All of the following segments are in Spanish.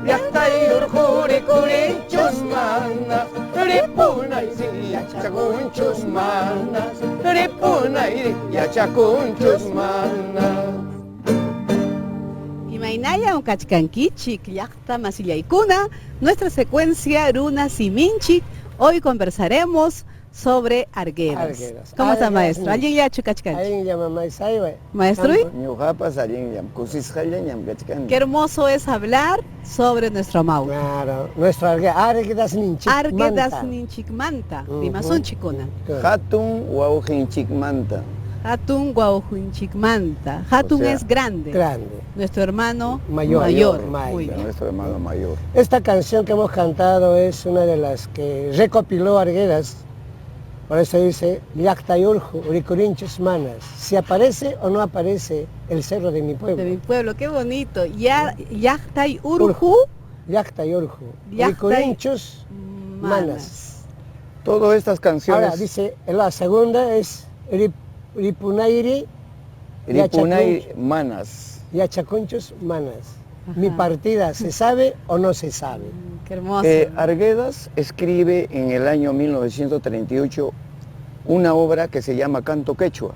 llaqtayurqu rikurinchus manas, ripunayri yachakunchus manas, ripunayri yachakunchus manas. Imaynaya unkachkankichik llaqta masillaykuna, nuestra secuencia Runa Siminchik. Hoy conversaremos sobre arguedas. ¿Cómo está, maestro? ¿Alguien ya chukachkanchik? Alguien llama maestro. Maestro, Ñuqapas alguien llama kusisqallan kachkan. qué hermoso es hablar sobre nuestro Maule. Claro, nuestro arguedas ninchik Arguedas manta. ninchik manta, rimasunchikuna. Hatun wawqinchikmanta. Hatun guaujuinchik manta. Hatun O sea, es grande. Grande. Nuestro hermano Mayor. Muy bien. Nuestro hermano mayor. Esta canción que hemos cantado es una de las que recopiló Arguedas. Por eso dice, llaqtayurqu rikurinchus manas. Si aparece o no aparece el cerro de mi pueblo. De mi pueblo, qué bonito. Llaqtay urju Llaqtayurqu Llaqtay rikurinchus manas. manas. Todas estas canciones. Ahora dice, la segunda es ripunayri Ripunay manas. yachacunchus manas. Ajá. Mi partida, ¿se sabe o no se sabe? Qué hermoso. Arguedas escribe en el año 1938 una obra que se llama Canto Quechua,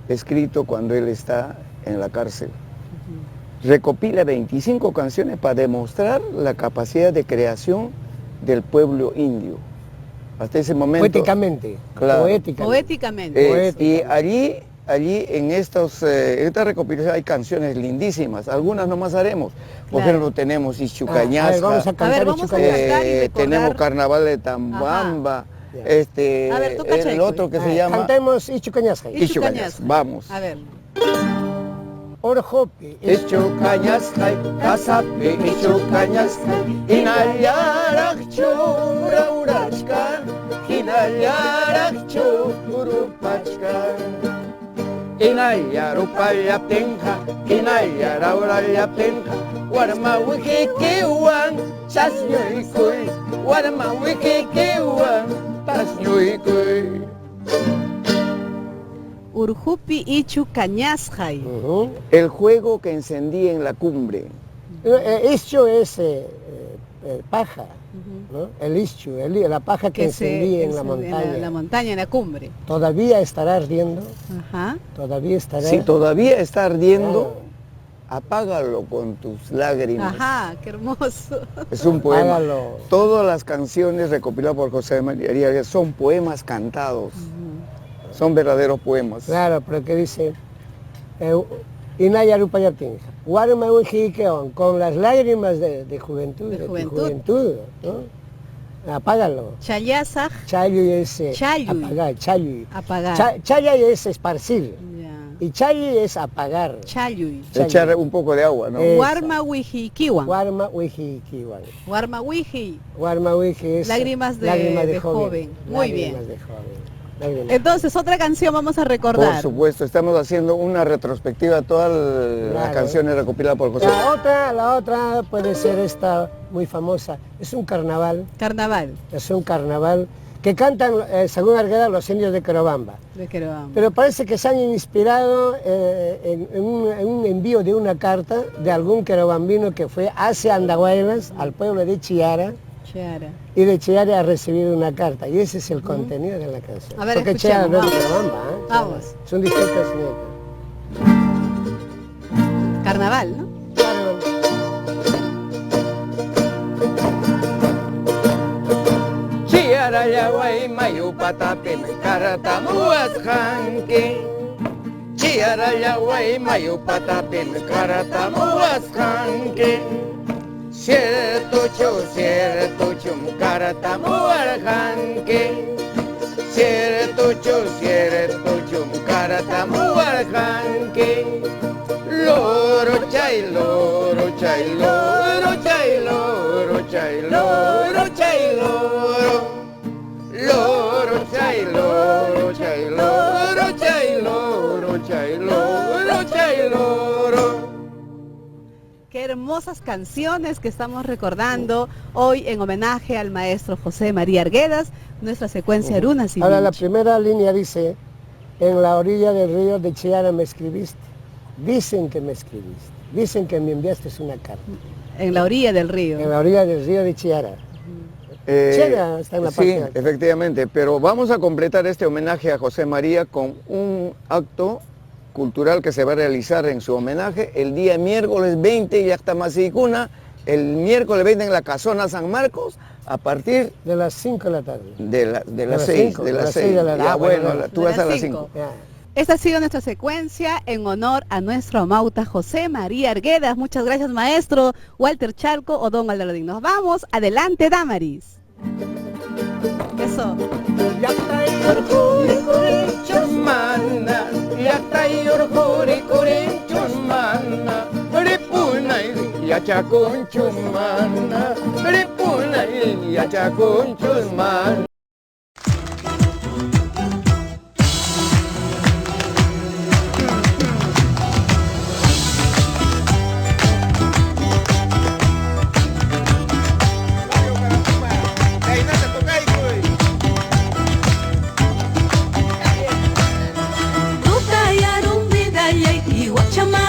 escrito cuando él está en la cárcel. Recopila 25 canciones para demostrar la capacidad de creación del pueblo indio. Hasta ese momento. Poéticamente. Claro. Poéticamente. Y allí en esta recopilación hay canciones lindísimas, algunas nomás haremos. Por Claro. ejemplo, tenemos A ver, Ichucañasca, vamos a cantar vamos a Ichucañasca. cantar y recordar. tenemos Carnaval de Tambamba, A ver, toca el Chayco. otro que se llama Cantemos Ichucañasca. Ichucañasca. Vamos. A ver. Orjopi. Ichucañasca, Casapi, Ichucañasca, Hinallaraqchu, Raurachka, Hinallaraqchu, Urupachka. Inayarupallaptinqa, Inayaraurallaptinqa, Warma wikikiwan, Chasñuykuy, Warma wikikiwan, Chasñuykuy. Urjupi ichu cañasjay. El juego que encendí en la cumbre. Ischu es paja, ¿no? El ischu, la paja que encendí en la montaña. En la montaña, en la cumbre. ¿Todavía estará ardiendo? Ajá. ¿Todavía estará? Si todavía está ardiendo, apágalo con tus lágrimas. Ajá, qué hermoso. Es un poema. Apágalo. Todas las canciones recopiladas por José María Arguedas son poemas cantados. Son verdaderos poemas. Claro, pero que dice, Inayarupayatinja, Warma Ujikeon, con las lágrimas de juventud, De tu juventud. ¿no? Apágalo. Chayasaj. Chayu es Chayuy. apagar, chayu. Apagar. Chaya es esparcir, Ya. y chayi es apagar. Chayuy. Echar un poco de agua, ¿no? Eso. Warma wijikiwan. Warma Ujikiwan. Warma wiji. Warma Uji es Lágrimas de joven. Muy bien. Lágrimas de joven. Lágrimas. Entonces, otra canción vamos a recordar. Por supuesto, estamos haciendo una retrospectiva de todas las Claro. canciones recopiladas por José. La otra puede ser esta muy famosa. Es un carnaval. Carnaval Es un carnaval que cantan, según Arguedas, los indios de Querobamba. de Querobamba. Pero parece que se han inspirado en un envío de una carta de algún querobambino que fue hacia Andahuaylas, al pueblo de Chiara, Chiara. y de Chiara ha recibido una carta. Y ese es el contenido de la canción. A ver, porque Chiara escuchemos, no es de vamos. Querobamba, ¿eh? Vamos. Es un distrito de Sineta. Carnaval, ¿no? Chiara yaway mayu patapim karatamuas hanki. Chiara yaway mayu patapim karatamuas hanki. Cierto chum karatamuas hanki. Cierto chum karatamuas hanki. Loro chay, loro chay, loro chay, loro chay, loro chay, loro. Loro chay, loro chay, loro chay, loro chay, loro chay, loro. Qué hermosas canciones que estamos recordando hoy en homenaje al maestro José María Arguedas, nuestra secuencia Runa Siminchik. Ahora la primera línea dice, en la orilla del río de Chiara me escribiste, dicen que me escribiste, dicen que me enviaste una carta. En la orilla del río. En la orilla del río de Chiara. Chiara está en la parte Sí, alta. efectivamente, pero vamos a completar este homenaje a José María con un acto cultural que se va a realizar en su homenaje el día miércoles 20 y hasta Masicuna, el miércoles 20 en la Casona San Marcos, a partir De las 5 de la tarde. de las las 6, cinco, de las seis 6. de la- Ya, bueno, bueno, tú de vas a las las cinco. 5. Ya. Esta ha sido nuestra secuencia en honor a nuestro amauta José María Arguedas. Muchas gracias, maestro Walter Chalco o don Aldradín. Nos vamos. Adelante, Damaris. Eso. Mana, yatayor hori korinchos mana, repunay yachaconchos mana, repunay yachaconchos mana. Tutayarun bidayay iwachama